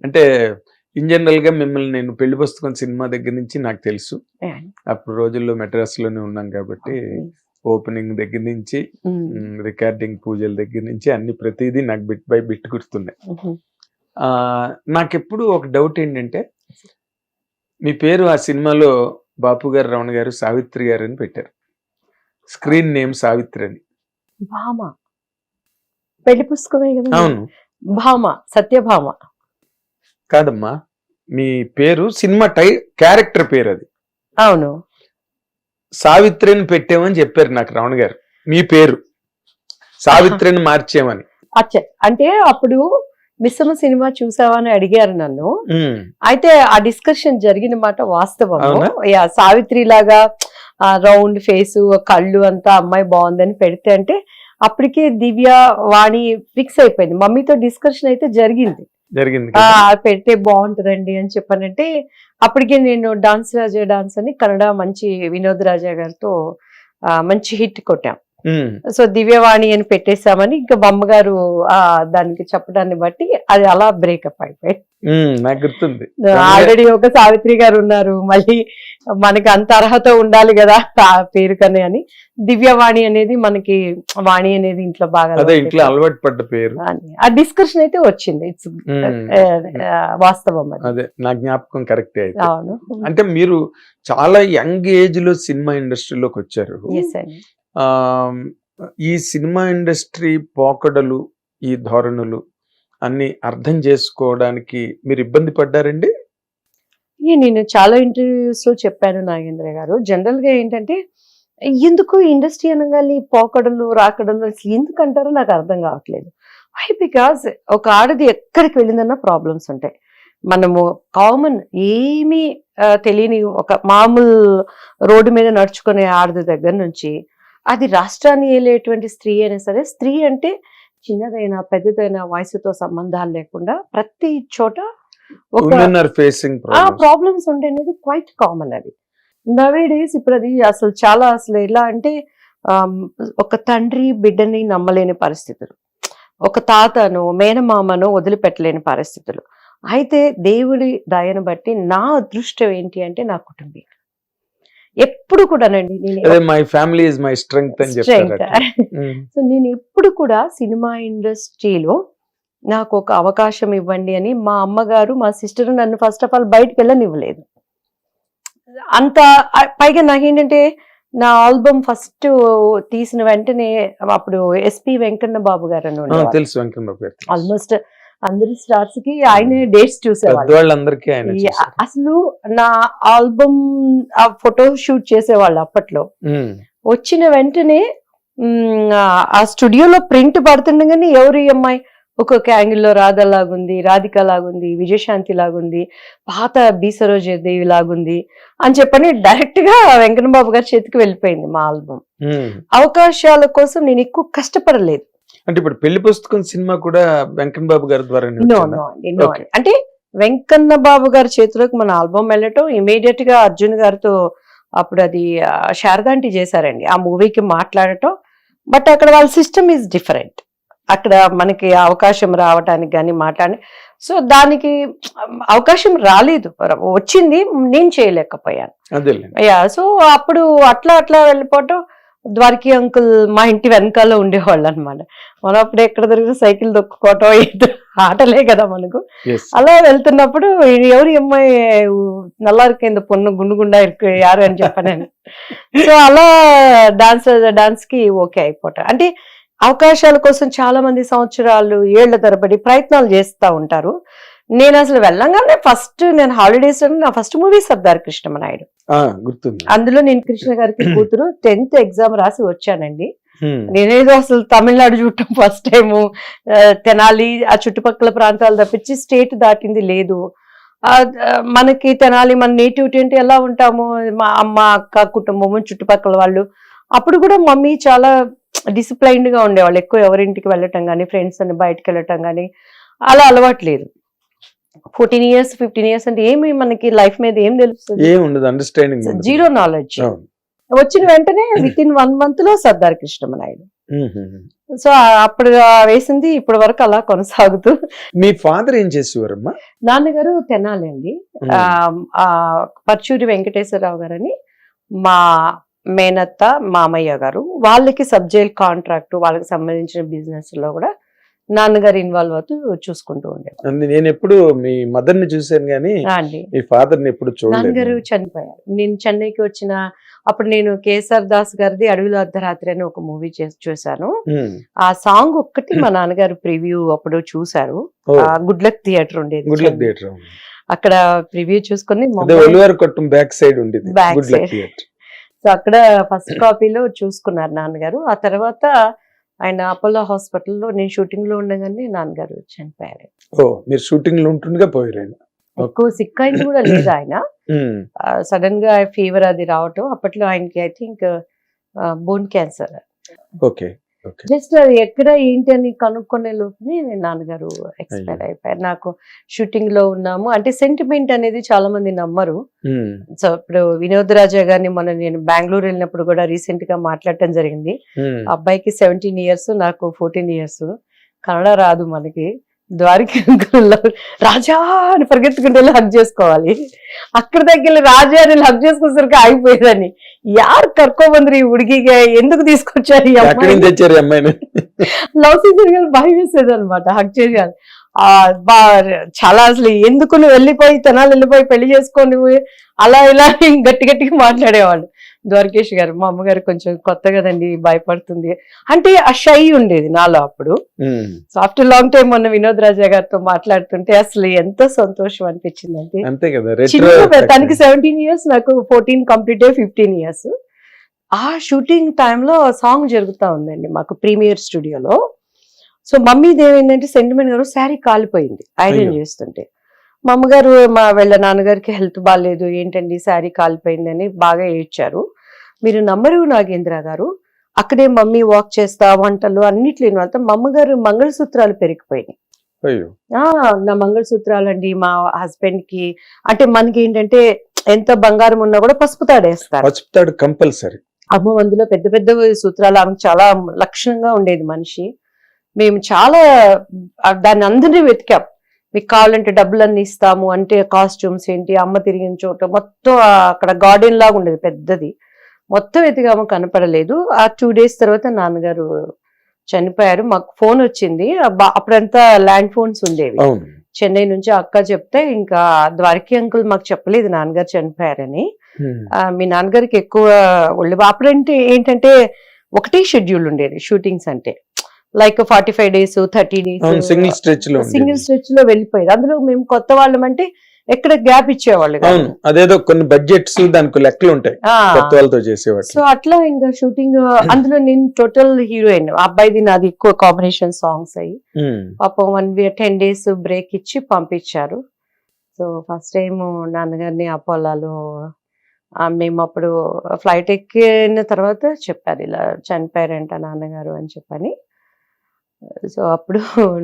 అంటే in general గా మిమ్మల్ని నేను పెళ్లి పుస్తకం సినిమా దగ్గర నుంచి నాకు తెలుసు. అప్పుడు రోజుల్లో మెడ్రాస్ లోనే ఉన్నాం కాబట్టి ఓపెనింగ్ దగ్గర నుంచి రికార్డింగ్ పూజల దగ్గర నుంచి అన్ని ప్రతిదీ నాకు బిట్ బై బిట్ గుర్తున్నాయి. నాకెప్పుడు ఒక డౌట్ ఏంటంటే, మీ పేరు ఆ సినిమాలో బాపు గారు, రమణ గారు, సావిత్రి గారు అని పెట్టారు. స్క్రీన్ నేమ్ సావిత్రి అని. భామ పెళ్లి పుస్తకమే కదా. అవును, భామ, సత్యభామ కాదమ్మా, మీ పేరు సినిమా క్యారెక్టర్ పేరు అది. అవును, సావిత్రిని పెట్టామని చెప్పారు నాకు రమణ గారు. మీ పేరు సావిత్రిని మార్చేమని. అంటే అప్పుడు మిస్సమ్మ సినిమా చూసావా అని అడిగారు నన్ను. అయితే ఆ డిస్కషన్ జరిగిన మాట వాస్తవం. సావిత్రి లాగా రౌండ్ ఫేసు, కళ్ళు అంతా అమ్మాయి బాగుందని పెడితే అంటే అప్పటికే దివ్య వాణి ఫిక్స్ అయిపోయింది. మమ్మీతో డిస్కషన్ అయితే జరిగింది. పెడితే బాగుంటదండి అని చెప్పానంటే అప్పటికే నేను డాన్స్ అని కన్నడ మంచి వినోద్ రాజా గారితో మంచి హిట్ కొట్టాం. సో దివ్యవాణి అని పెట్టేశామని ఇంకా బొమ్మగారు దానికి చెప్పడాన్ని బట్టి అది అలా బ్రేకప్ అయిపోయి. నాకు గుర్తుంది, ఆల్రెడీ ఒక సావిత్రి గారు ఉన్నారు, మళ్ళీ మనకి అంత అర్హత ఉండాలి కదా ఆ పేరు కనే అని దివ్యవాణి అనేది మనకి వాణి అనేది ఇంట్లో బాగా అలవాటు పడ్డ పేరు. ఆ డిస్కషన్ అయితే వచ్చింది. ఇట్స్ వాస్తవం. అదే నా జ్ఞాపకం కరెక్ట్. అవును, అంటే మీరు చాలా యంగ్ ఏజ్ లో సినిమా ఇండస్ట్రీలోకి వచ్చారు. ఈ సినిమా ఇండస్ట్రీ పోకడలు, ఈ ధోరణులు అన్ని అర్థం చేసుకోవడానికి మీరు ఇబ్బంది పడ్డారండి? నేను చాలా ఇంటర్వ్యూస్ లో చెప్పాను నాగేంద్ర గారు. జనరల్ గా ఏంటంటే ఎందుకు ఇండస్ట్రీ అనగానే పోకడలు రాకడలు ఎందుకు అంటారో నాకు అర్థం కావట్లేదు. వై? బికాజ్ ఒక ఆడది ఎక్కడికి వెళ్ళిందన్నా ప్రాబ్లమ్స్ ఉంటాయి. మనము కామన్ ఏమీ తెలియని ఒక మామూలు రోడ్డు మీద నడుచుకునే ఆడది దగ్గర నుంచి అది రాష్ట్రాన్ని ఏలేటువంటి స్త్రీ అయినా సరే, స్త్రీ అంటే చిన్నదైనా పెద్దదైనా వయసుతో సంబంధాలు లేకుండా ప్రతి చోట ప్రాబ్లమ్స్ ఉండే అనేది క్వైట్ కామన్. అది నవే డేస్ ఇప్పుడు అది అసలు ఎలా అంటే ఒక తండ్రి బిడ్డని నమ్మలేని పరిస్థితులు, ఒక తాతను మేనమామను వదిలిపెట్టలేని పరిస్థితులు. అయితే దేవుడి దయను బట్టి నా అదృష్టం ఏంటి అంటే నా కుటుంబం ఎప్పుడు కూడానండి. సో నేను ఎప్పుడు కూడా సినిమా ఇండస్ట్రీలో నాకు ఒక అవకాశం ఇవ్వండి అని మా అమ్మగారు, మా సిస్టర్ నన్ను ఫస్ట్ ఆఫ్ ఆల్ బయటకు వెళ్ళనివ్వలేదు. అంత పైగా నాకేంటంటే నా ఆల్బమ్ ఫస్ట్ తీసిన వెంటనే అప్పుడు ఎస్పి వెంకన్న బాబు గారు అని ఆల్మోస్ట్ అందరి స్టార్స్ కి ఆయనే డేట్స్ చూసేవాళ్ళు. అసలు నా ఆల్బమ్ ఫోటో షూట్ చేసేవాళ్ళు అప్పట్లో. వచ్చిన వెంటనే ఆ స్టూడియోలో ప్రింట్ పడుతుండగానే ఎవరు ఈ అమ్మాయి ఒక్కొక్క యాంగిల్లో రాధ లాగుంది, రాధిక లాగుంది, విజయశాంతి లాగుంది, పాత బి సరోజదేవి లాగుంది అని చెప్పని డైరెక్ట్ గా వెంకన్న బాబు గారి చేతికి వెళ్ళిపోయింది మా ఆల్బమ్. అవకాశాల కోసం నేను ఎక్కువ కష్టపడలేదు. అంటే ఇప్పుడు పెళ్లి పుస్తకం సినిమా కూడా వెంకన్న బాబు గారి ద్వారా? అంటే వెంకన్న బాబు గారి చేతిలోకి మన ఆల్బమ్ వెళ్ళటం, ఇమీడియట్ గా అర్జున్ గారితో అప్పుడు అది శారదాంటి చేశారండి ఆ మూవీకి మాట్లాడటం. బట్ అక్కడ వాళ్ళ సిస్టమ్ ఈజ్ డిఫరెంట్. అక్కడ మనకి అవకాశం రావటానికి కానీ మాట్లాడి, సో దానికి అవకాశం రాలేదు, వచ్చింది, నేను చేయలేకపోయాను. సో అప్పుడు అట్లా వెళ్ళిపోవటం. ద్వారకి అంకుల్ మా ఇంటి వెనకాల ఉండేవాళ్ళు అనమాట. మనం అప్పుడు ఎక్కడ దొరికితే సైకిల్ దొక్కుకోవటం ఆటలే కదా మనకు. అలా వెళ్తున్నప్పుడు ఎవరు అమ్మాయి నల్లారి కింద పొన్ను గుండుగుండా యారు అని చెప్పాను. సో అలా డాన్స్ కి ఓకే అయిపోతారు. అంటే అవకాశాల కోసం చాలా మంది సంవత్సరాలు ఏళ్ల తరబడి ప్రయత్నాలు చేస్తూ ఉంటారు. నేను అసలు వెళ్ళంగానే ఫస్ట్ నేను హాలిడేస్ నా ఫస్ట్ మూవీ సర్దార్ కృష్ణమనాయుడు. అందులో నేను కృష్ణ గారికి కూతురు 10th ఎగ్జామ్ రాసి వచ్చానండి. నేనేదో అసలు తమిళనాడు చూడటం ఫస్ట్ టైము, తెనాలి ఆ చుట్టుపక్కల ప్రాంతాలు తప్పించి స్టేట్ దాటింది లేదు. మనకి తెనాలి మన నేటివిటీ అంటే ఎలా ఉంటాము, మా అమ్మ అక్క కుటుంబము చుట్టుపక్కల వాళ్ళు. అప్పుడు కూడా మమ్మీ చాలా డిసిప్లైన్డ్ గా ఉండేవాళ్ళు. ఎక్కువ ఎవరింటికి వెళ్ళటం కానీ, ఫ్రెండ్స్ అని బయటకు వెళ్ళటం కానీ అలా అలవాట్లేదు. 14 years 15 years అంటే ఏమి మనకి లైఫ్ మీద ఏం తెలుస్తుంది, జీరో నాలెడ్జ్. వచ్చిన వెంటనే విత్ ఇన్ 1 month లో సర్దార్ కృష్ణమనాయుడు. సో అప్పుడు వేసింది ఇప్పటి వరకు అలా కొనసాగుతూ. మీ ఫాదర్ ఏం చేసేవారమ్మా? నాన్నగారు తెనాలి అండి. పర్చూరి వెంకటేశ్వరరావు గారని మా మేనత్త మామయ్య గారు, వాళ్ళకి సబ్ జైల్ కాంట్రాక్ట్, వాళ్ళకి సంబంధించిన బిజినెస్ లో కూడా నాన్నగారు ఇన్వాల్వ్ అవుతూ చూసుకుంటూ ఉండేవారు. నేను ఎప్పుడు మీ మదర్ ని చూసాను కానీ అండి మీ ఫాదర్ ని ఎప్పుడు నాన్నగారు చూడలేదు. చనిపోయారు. నేను చెన్నైకి వచ్చిన అప్పుడు నేను కేసర్ దాస్ గారిది అడవిలో అర్ధరాత్రి అని ఒక మూవీ చూసాను. ఆ సాంగ్ ఒక్కటి మా నాన్నగారు ప్రివ్యూ అప్పుడు చూసారు. గుడ్ లక్ థియేటర్ ఉండేది, గుడ్ లక్ థియేటర్ అక్కడ ప్రివ్యూ చూసుకుని ఒలివారు కొట్టం బ్యాక్ సైడ్ ఉండేది Back good luck side. Theatre. So అక్కడ ఫస్ట్ కాపీలో చూసుకున్నారు నాన్నగారు. ఆ తర్వాత ఆయన అపోలో హాస్పిటల్లో నేను షూటింగ్ లో ఉండగానే నాన్నగారు చనిపోయారు. ఓ మీరు షూటింగ్ లో ఉంటుండగా పోయారు. ఎక్కువ సిక్ అయింది కూడా లేదు ఆయన. సడన్ గా ఫీవర్ అది రావటం, అప్పట్లో ఆయనకి I think bone cancer. Okay okay. Just అది ఎక్కడ ఏంటి అని కనుక్కునే లోపునే నాన్నగారు ఎక్స్పైర్ అయిపోయారు. నాకు షూటింగ్ లో ఉన్నాము అంటే సెంటిమెంట్ అనేది చాలా మంది నమ్మరు. సో ఇప్పుడు వినోద్ రాజా గారిని మొన్న నేను బెంగళూరు వెళ్ళినప్పుడు కూడా రీసెంట్ గా మాట్లాడటం జరిగింది. అబ్బాయికి 17 years, నాకు 14 years. కన్నడ రాదు మనకి. ద్వారకి రాజా అని పరిగెత్తుకుంటే హక్ చేసుకోవాలి. అక్కడ దగ్గర రాజా అని హక్ చేసుకునేసరికి ఆగిపోయేదని. యార్ కర్కోబంద్రి ఉడికిగా ఎందుకు తీసుకొచ్చారు ఈ అమ్మాయిని? లవ్ సీజన్ గా భయం వేసేది అనమాట హక్ చేయాలి. చాలా అసలు ఎందుకు నువ్వు వెళ్ళిపోయి తెనాలి వెళ్ళిపోయి పెళ్లి చేసుకొని అలా ఇలా గట్టి గట్టిగా మాట్లాడేవాళ్ళు. ద్వారకేష్ గారు మా అమ్మగారు కొంచెం కొత్త కదండి భయపడుతుంది అంటే ఆ షై ఉండేది నాలో అప్పుడు. సో ఆఫ్టర్ లాంగ్ టైం మొన్న వినోద్ రాజా గారితో మాట్లాడుతుంటే అసలు ఎంతో సంతోషం అనిపించింది. అంటే చిన్న తనకి 17 years, నాకు 14 కంప్లీట్ అయ్యి 15 years. ఆ షూటింగ్ టైంలో సాంగ్ జరుగుతా ఉందండి మాకు ప్రీమియర్ స్టూడియోలో. సో మమ్మీది ఏమైందంటే సెంటిమెంట్ గారు శారీ కాలిపోయింది ఐరన్ చేస్తుంటే. మా అమ్మగారు వీళ్ళ నాన్నగారికి హెల్త్ బాగాలేదు, ఏంటండి శారీ కాలిపోయిందని బాగా ఏడ్చారు. మీరు నమ్మరు నాగేంద్ర గారు, అక్కడే మమ్మీ వాక్ చేస్తా వంటలు అన్నిట్లో అంతా మా అమ్మగారు మంగళసూత్రాలు పెరిగిపోయినాయి. నా మంగళసూత్రాలు అండి మా హస్బెండ్ కి. అంటే మనకి ఏంటంటే ఎంత బంగారం ఉన్నా కూడా పసుపు తాడేస్తారు, పసుపు తాడు కంపల్సరీ. అమ్మ అందులో పెద్ద పెద్ద సూత్రాలు, ఆమె చాలా లక్షణంగా ఉండేది మనిషి. మేము చాలా దాన్ని అందరినీ వెతికాం. మీకు కావాలంటే డబ్బులన్నీ ఇస్తాము అంటే కాస్ట్యూమ్స్ ఏంటి, అమ్మ తిరిగిన చోట మొత్తం అక్కడ గార్డెన్ లాగా ఉండేది పెద్దది, మొత్తం వెతికాము కనపడలేదు. ఆ 2 days తర్వాత నాన్నగారు చనిపోయారు. మాకు ఫోన్ వచ్చింది, అప్పుడంతా ల్యాండ్ ఫోన్స్ ఉండేవి. చెన్నై నుంచి అక్క చెప్తే ఇంకా ద్వారకి అంకుల్ మాకు చెప్పలేదు నాన్నగారు చనిపోయారని. మీ నాన్నగారికి ఎక్కువ ఒళ్ళు అప్పుడంటే ఏంటంటే ఒకటే షెడ్యూల్ ఉండేది షూటింగ్స్ అంటే, like 45 days 30 days single stretch లో వెళ్ళిపోయేది. అందులో మేము కొత్త వాళ్ళం అంటే ఎక్కడ గ్యాప్ ఇచ్చేవాళ్ళు. అదేదో కొన్ని బడ్జెట్స్ దానికి లెక్కలు ఉంటాయి కొత్త వాళ్ళతో చేసేవాళ్ళు. సో అట్లా ఇంకా షూటింగ్ అందులో నేను టోటల్ హీరోయిన్, అబ్బాయిది నాది ఎక్కువ కాంబినేషన్ సాంగ్స్ అయ్యి పాపం 10 days బ్రేక్ ఇచ్చి పంపించారు. సో ఫస్ట్ టైం నాన్నగారిని అపోలాలో మేము అప్పుడు ఫ్లైట్ ఎక్కిన తర్వాత చెప్పారు ఇలా చనిపోయారంట నాన్నగారు అని చెప్పని. సో అప్పుడు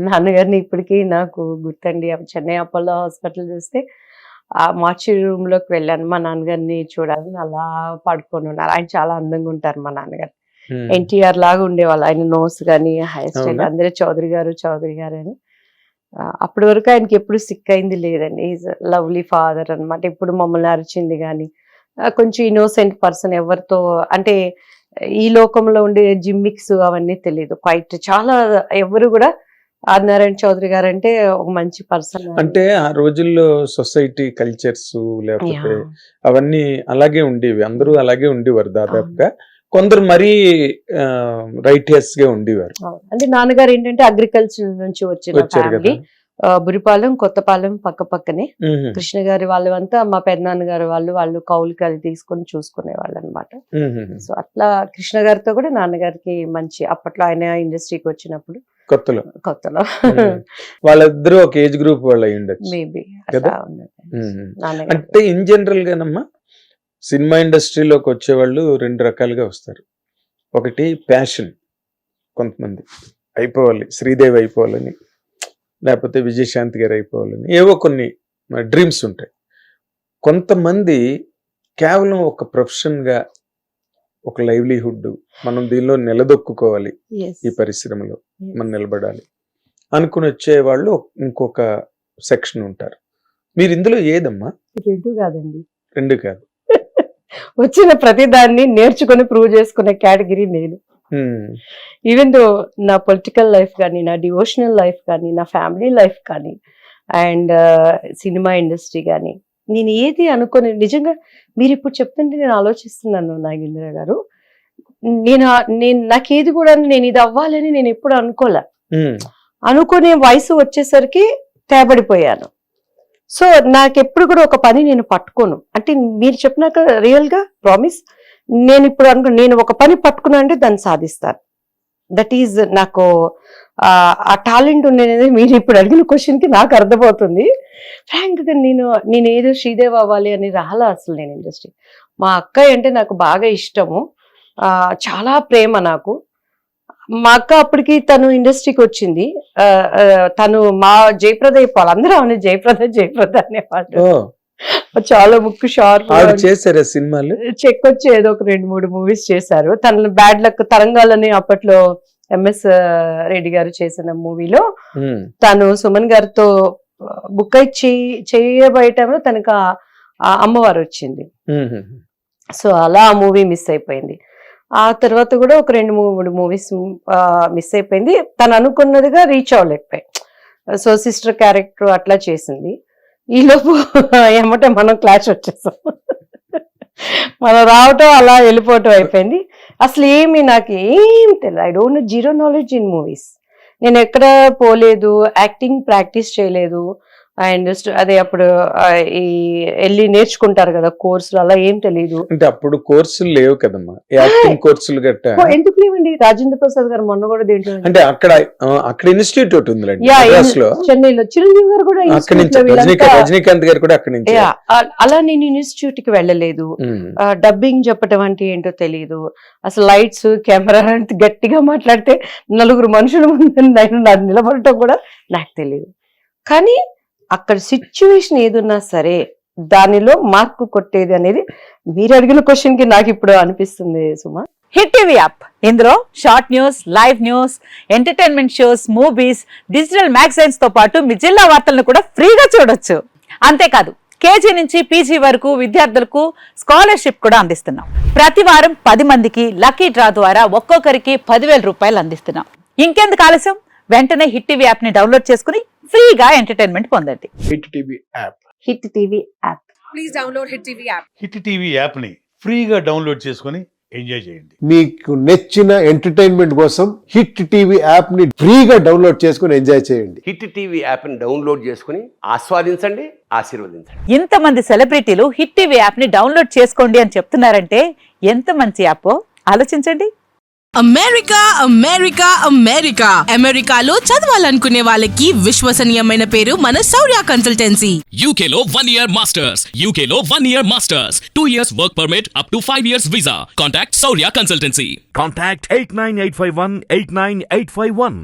నాన్నగారిని ఇప్పటికీ నాకు గుర్తండి. చెన్నై అపోలో హాస్పిటల్ చూస్తే ఆ మార్చి రూమ్ లోకి వెళ్ళాను మా నాన్నగారిని చూడాలని. అలా పడుకొని ఉన్నారు. ఆయన చాలా అందంగా ఉంటారు మా నాన్నగారు, ఎన్టీఆర్ లాగా ఉండేవాళ్ళు. ఆయన నోస్ కానీ హెయిర్ స్టైల్ అందరూ చౌదరి గారు అని. అప్పటి వరకు ఆయనకి ఎప్పుడు సిక్ అయింది లేదండి. ఈజ్ లవ్లీ ఫాదర్ అనమాట. ఇప్పుడు మమ్మల్ని అరిచింది కానీ కొంచెం ఇన్నోసెంట్ పర్సన్, ఎవరితో అంటే ఈ లోకంలో ఉండే జిమ్మిక్స్ అవన్నీ తెలియదు క్వైట్. చాలా ఎవరు కూడా ఆదినారాయణ చౌదరి గారు అంటే ఒక మంచి పర్సన్. అంటే ఆ రోజుల్లో సొసైటీ కల్చర్స్ లేకపోతే అవన్నీ అలాగే ఉండేవి, అందరూ అలాగే ఉండేవారు దాదాపుగా. కొందరు మరీ రైటియస్ గా ఉండేవారు. అంటే నాన్నగారు ఏంటంటే అగ్రికల్చర్ నుంచి వచ్చిన ఫ్యామిలీ. బురిపాలెం కొత్తపాలెం పక్క పక్కనే. కృష్ణ గారి వాళ్ళంతా మా పెద్దనాన్నగారు వాళ్ళు కౌలుకి అది తీసుకొని చూసుకునే వాళ్ళు అనమాట. సో అట్లా కృష్ణ గారితో కూడా నాన్నగారికి మంచి, అప్పట్లో ఆయన ఇండస్ట్రీకి వచ్చినప్పుడు కొత్తలో వాళ్ళిద్దరూ ఒక ఏజ్ గ్రూప్ వాళ్ళు అయి ఉండొచ్చు మేబీ. అంటే ఇన్ జనరల్ గానమ్మా సినిమా ఇండస్ట్రీలోకి వచ్చేవాళ్ళు 2 రకాలుగా వస్తారు. ఒకటి ప్యాషన్, కొంతమంది అయిపోవాలి, శ్రీదేవి అయిపోవాలని, లేకపోతే విజయశాంతి గారు అయిపోవాలని, ఏవో కొన్ని డ్రీమ్స్ ఉంటాయి. కొంతమంది కేవలం ఒక ప్రొఫెషన్గా ఒక లైవ్లీహుడ్, మనం దీనిలో నిలదొక్కుకోవాలి, Yes. ఈ పరిశ్రమలో మనం నిలబడాలి అనుకుని వచ్చేవాళ్ళు ఇంకొక సెక్షన్ ఉంటారు. మీరు ఇందులో ఏదమ్మా? రెండు కాదండి, రెండు కాదు. వచ్చిన ప్రతి దాన్ని నేర్చుకొని ప్రూవ్ చేసుకునే కేటగిరీ నేను. ఈవెన్ దో నా పొలిటికల్ లైఫ్ కానీ, నా డివోషనల్ లైఫ్ కానీ, నా ఫ్యామిలీ లైఫ్ కానీ, అండ్ సినిమా ఇండస్ట్రీ కానీ, నేను ఏది అనుకోని నిజంగా మీరు ఇప్పుడు చెప్తుంటే నేను ఆలోచిస్తున్నాను నాగేంద్ర గారు. నాకేది కూడా నేను ఇది అవ్వాలని నేను ఎప్పుడు అనుకోలే. అనుకునే వయసు వచ్చేసరికి తేబడిపోయాను. సో నాకెప్పుడు కూడా ఒక పని నేను పట్టుకోను. అంటే మీరు చెప్పినాక రియల్ గా ప్రామిస్, నేను ఇప్పుడు నేను ఒక పని పట్టుకున్నా అంటే దాన్ని సాధిస్తాను. దట్ ఈజ్ నాకు ఆ టాలెంట్ ఉండేది. మీరు ఇప్పుడు అడిగిన క్వశ్చన్ కి నాకు అర్థమవుతుంది. ఫ్రాంక్ గా నేను ఏదో శ్రీదేవి అవ్వాలి అని రాలా అసలు నేను ఇండస్ట్రీ. మా అక్కయ్య అంటే నాకు బాగా ఇష్టము, చాలా ప్రేమ నాకు. మా అక్క అప్పటికి తను ఇండస్ట్రీకి వచ్చింది. తను మా జయప్రద చెప్పాలి, అందరూ అవును జయప్రద అనేవాళ్ళు. చాలా ముక్కు షార్ప్ చేశారు సినిమాలు. చెక్ వచ్చి ఏదో ఒక 2-3 మూవీస్ చేశారు. తన బ్యాడ్ లక్ తరంగాలని అప్పట్లో ఎంఎస్ రెడ్డి గారు చేసిన మూవీలో తను సుమన్ గారితో బుక్ అయి చేయబోయేటప్పుడు తనకు అమ్మవారు వచ్చింది. సో అలా ఆ మూవీ మిస్ అయిపోయింది. ఆ తర్వాత కూడా ఒక 2-3 మూవీస్ మిస్ అయిపోయింది. తను అనుకున్నదిగా రీచ్ అవ్వలేకపోయి. సో సిస్టర్ క్యారెక్టర్ అట్లా చేసింది. ఈలోపు ఏమంటే మనం క్లాష్ వచ్చేసాం. మనం రావటం అలా వెళ్ళిపోవటం అయిపోయింది. అసలు ఏమి నాకు ఏం తెలియదు. I don't know, zero knowledge in movies. నేను ఎక్కడ పోలేదు, యాక్టింగ్ ప్రాక్టీస్ చేయలేదు. అండ్ అదే అప్పుడు ఈ వెళ్ళి నేర్చుకుంటారు కదా కోర్సులు, అలా ఏం తెలియదు. అంటే అప్పుడు కోర్సులు లేవు కదమ్మా, యాక్టింగ్ కోర్సులు గట్టా. ఎందుకు లేవండి? రాజేంద్ర ప్రసాద్ గారు మొన్న కూడా దేంట్లో అంటే అక్కడ ఇన్స్టిట్యూట్ ఉంది చెన్నైలో. చిరంజీవి గారు కూడా రజనీకాంత్ గారు కూడా అక్కడి నుంచి. అలా నేను ఇన్స్టిట్యూట్ కి వెళ్ళలేదు. డబ్బింగ్ చెప్పటం అంటే ఏంటో తెలియదు. అసలు లైట్స్ కెమెరా అంటే గట్టిగా మాట్లాడితే 4 మనుషుల ముందు నిలబడటం కూడా నాకు తెలియదు. కానీ అక్కడ సిచ్యువేషన్ ఏదున్నా సరే దానిలో మార్కు కొట్టేది అనేది మీరు అడిగిన క్వశ్చన్ కి నాకు ఇప్పుడు అనిపిస్తుంది సుమా. హిట్ టీవీ యాప్, ఇందులో short news, live news, entertainment shows, movies, digital magazines తో పాటు మీ జిల్లా వార్తలను కూడా ఫ్రీగా చూడొచ్చు. అంతేకాదు కేజీ నుంచి పీజీ వరకు విద్యార్థులకు స్కాలర్షిప్ కూడా అందిస్తున్నాం. ప్రతి వారం 10 మందికి లక్కీ డ్రా ద్వారా ఒక్కొక్కరికి 10,000 రూపాయలు అందిస్తున్నాం. ఇంకెందుకు ఆలస్యం, వెంటనే హిట్ టీవీ యాప్ ని డౌన్లోడ్ చేసుకుని ఫ్రీగా ఎంటర్టైన్మెంట్ పొందండి. Hit TV app. Hit TV app. Please download hit TV app. Hit TV app ని ఫ్రీగా డౌన్లోడ్ చేసుకొని ఎంజాయ్ చేయండి. మీకు నచ్చిన ఎంటర్టైన్మెంట్ కోసం హిట్ టీవీ యాప్ ని ఫ్రీగా డౌన్లోడ్ చేసుకొని ఎంజాయ్ చేయండి. హిట్ టీవీ యాప్ ని డౌన్లోడ్ చేసుకుని ఆస్వాదించండి, ఆశీర్వదించండి. ఇంతమంది సెలబ్రిటీలు హిట్ టీవీ యాప్ ని డౌన్లోడ్ చేసుకోండి అని చెప్తున్నారంటే ఎంత మంచి యాప్ ఆలోచించండి. అమెరికాలో చదవాలనుకునే వాళ్ళకి విశ్వసనీయమైన పేరు మన శౌర్య కన్సల్టెన్సీ. UK లో 1 year masters, UK లో 1 year masters, 2 years work permit up to 5 years visa. Contact Saurya Consultancy. Contact 89851 89851.